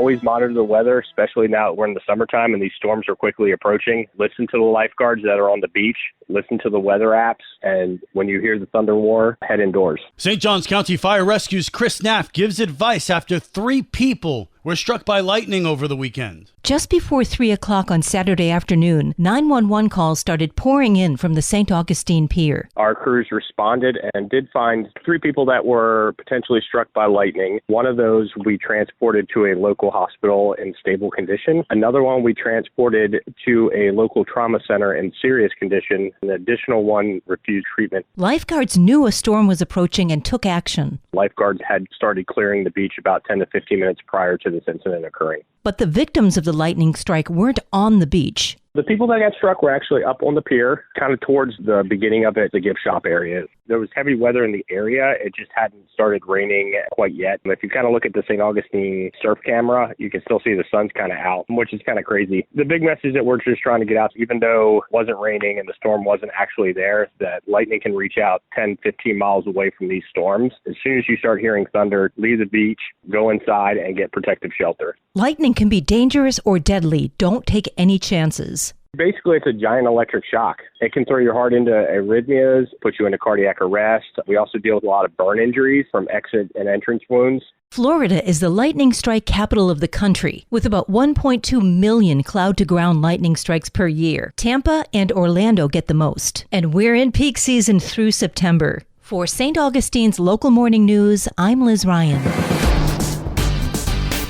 always monitor the weather, especially now that we're in the summertime and these storms are quickly approaching. Listen to the lifeguards that are on the beach. Listen to the weather apps. And when you hear the thunder roar, head indoors. St. Johns County Fire Rescue's Chris Knapp gives advice after 3 people were struck by lightning over the weekend. Just before 3 o'clock on Saturday afternoon, 911 calls started pouring in from the St. Augustine Pier. Our crews responded and did find 3 people that were potentially struck by lightning. One of those we transported to a local hospital in stable condition. Another one we transported to a local trauma center in serious condition. An additional one refused treatment. Lifeguards knew a storm was approaching and took action. Lifeguards had started clearing the beach about 10 to 15 minutes prior to this incident occurring. But the victims of the lightning strike weren't on the beach. The people that got struck were actually up on the pier, kind of towards the beginning of it, the gift shop area. There was heavy weather in the area. It just hadn't started raining quite yet. If you kind of look at the St. Augustine surf camera, you can still see the sun's kind of out, which is kind of crazy. The big message that we're just trying to get out, even though it wasn't raining and the storm wasn't actually there, that lightning can reach out 10, 15 miles away from these storms. As soon as you start hearing thunder, leave the beach, go inside, and get protective shelter. Lightning can be dangerous or deadly. Don't take any chances. Basically, it's a giant electric shock. It can throw your heart into arrhythmias, put you into cardiac arrest. We also deal with a lot of burn injuries from exit and entrance wounds. Florida is the lightning strike capital of the country, with about 1.2 million cloud-to-ground lightning strikes per year. Tampa and Orlando get the most. And we're in peak season through September. For St. Augustine's Local Morning News, I'm Liz Ryan.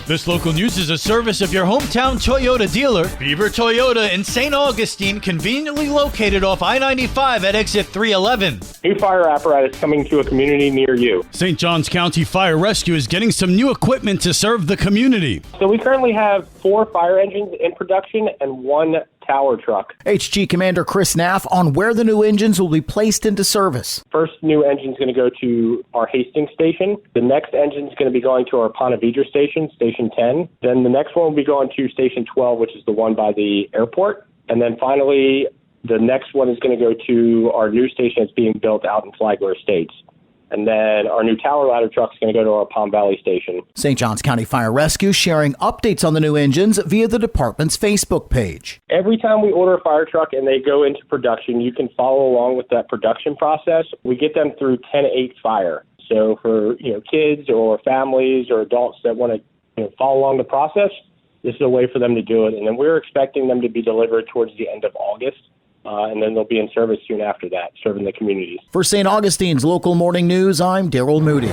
This local news is a service of your hometown Toyota dealer, Beaver Toyota in St. Augustine, conveniently located off I-95 at exit 311. New fire apparatus coming to a community near you. St. Johns County Fire Rescue is getting some new equipment to serve the community. So we currently have 4 fire engines in production and 1 tower truck. HG Commander Chris Knapp on where the new engines will be placed into service. First new engine is going to go to our Hastings station. The next engine is going to be going to our Ponte Vedra station, Station 10. Then the next one will be going to Station 12, which is the one by the airport. And then finally, the next one is going to go to our new station that's being built out in Flagler Estates. And then our new tower ladder truck is going to go to our Palm Valley station. St. Johns County Fire Rescue sharing updates on the new engines via the department's Facebook page. Every time we order a fire truck and they go into production, you can follow along with that production process. We get them through 10-8 fire. So for kids or families or adults that want to follow along the process, this is a way for them to do it. And then we're expecting them to be delivered towards the end of August. And then they'll be in service soon after that, serving the communities. For St. Augustine's Local Morning News, I'm Daryl Moody.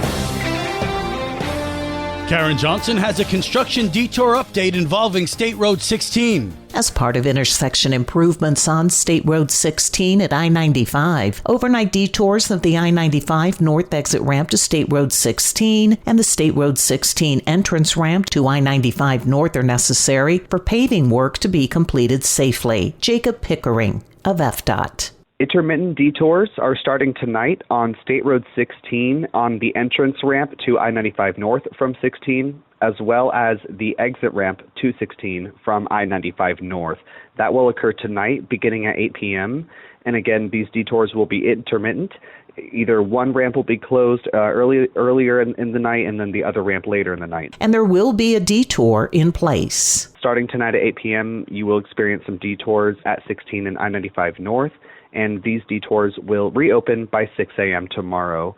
Karen Johnson has a construction detour update involving State Road 16. As part of intersection improvements on State Road 16 at I-95, overnight detours of the I-95 North exit ramp to State Road 16 and the State Road 16 entrance ramp to I-95 North are necessary for paving work to be completed safely. Jacob Pickering of FDOT. Intermittent detours are starting tonight on State Road 16 on the entrance ramp to I-95 North from 16, as well as the exit ramp to 16 from I-95 North. That will occur tonight beginning at 8 p.m. And again, these detours will be intermittent. Either one ramp will be closed earlier in the night and then the other ramp later in the night. And there will be a detour in place. Starting tonight at 8 p.m., you will experience some detours at 16 and I-95 North. And these detours will reopen by 6 a.m. tomorrow.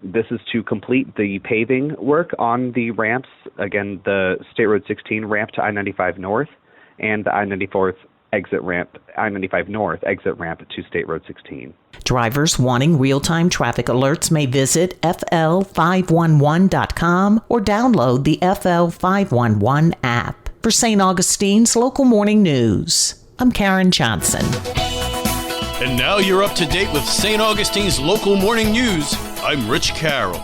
This is to complete the paving work on the ramps. Again, the State Road 16 ramp to I-95 North and the I-95 North exit ramp to State Road 16. Drivers wanting real-time traffic alerts may visit fl511.com or download the FL511 app. For St. Augustine's Local Morning News, I'm Karen Johnson. And now you're up to date with St. Augustine's Local Morning News. I'm Rich Carroll.